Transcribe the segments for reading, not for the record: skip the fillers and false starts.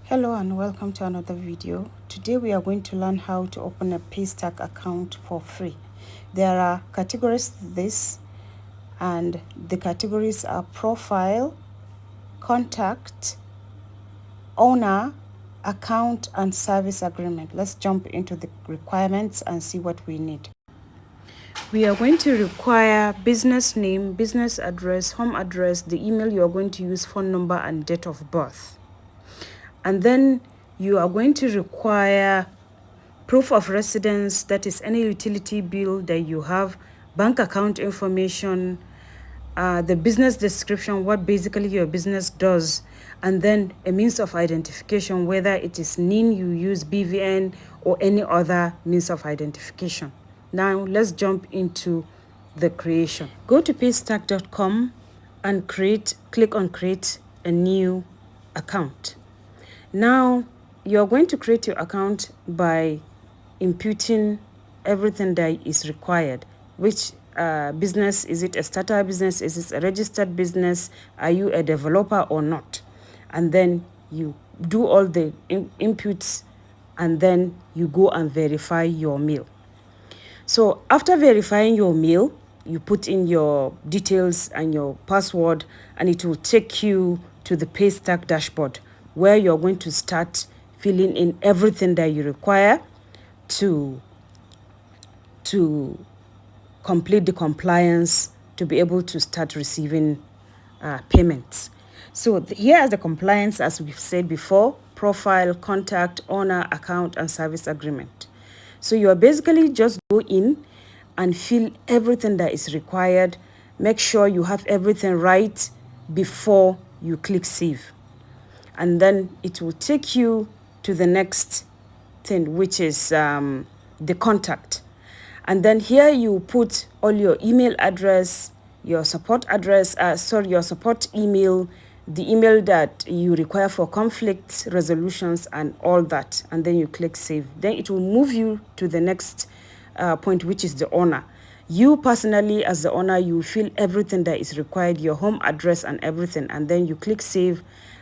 Hello and welcome to another video. Today we are going to learn how to open a Paystack account for free. There are categories to this, and the categories are profile, contact, owner, account, and service agreement. Let's jump into the requirements and see what we need. We are going to require business name, business address, home address, the email you are going to use, phone number, and date of birth. And then you are going to require proof of residence, that is any utility bill that you have, bank account information, the business description, what basically your business does, and then a means of identification, whether it is NIN you use, BVN, or any other means of identification. Now let's jump into the creation. Go to paystack.com and click on create a new account. Now, you're going to create your account by inputting everything that is required. Which business? Is it a starter business? Is it a registered business? Are you a developer or not? And then you do all the inputs, and then you go and verify your mail. So after verifying your mail, you put in your details and your password, and it will take you to the Paystack dashboard, where you're going to start filling in everything that you require to complete the compliance to be able to start receiving payments. So here is the compliance, as we've said before: profile, contact, owner, account, and service agreement. So you are basically just go in and fill everything that is required. Make sure you have everything right before you click save. And then it will take you to the next thing, which is the contact. And then here you put all your email address, your support address, your support email, the email that you require for conflict resolutions and all that. And then you click save. Then it will move you to the next point, which is the owner. You personally, as the owner, you fill everything that is required, your home address and everything. And then you click save.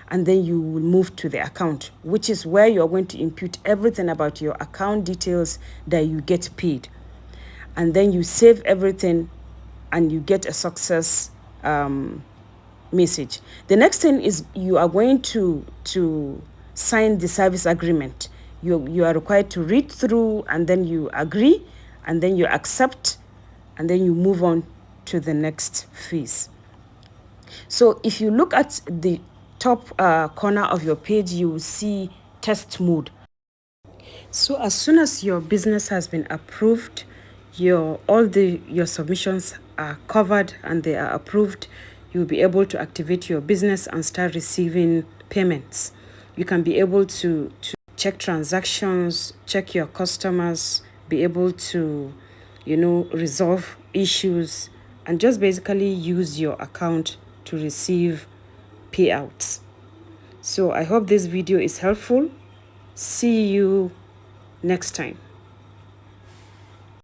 And then you will move to the account, which is where you're going to input everything about your account details that you get paid. And then you save everything and you get a success message. The next thing is you are going to sign the service agreement. You are required to read through, and then you agree, and then you accept, and then you move on to the next phase. So if you look at the top corner of your page, you will see test mode. So as soon as your business has been approved, your submissions are covered and they are approved, you'll be able to activate your business and start receiving payments. You can be able to check transactions, check your customers, be able to resolve issues, and just basically use your account to receive payouts. So I hope this video is helpful. See you next time.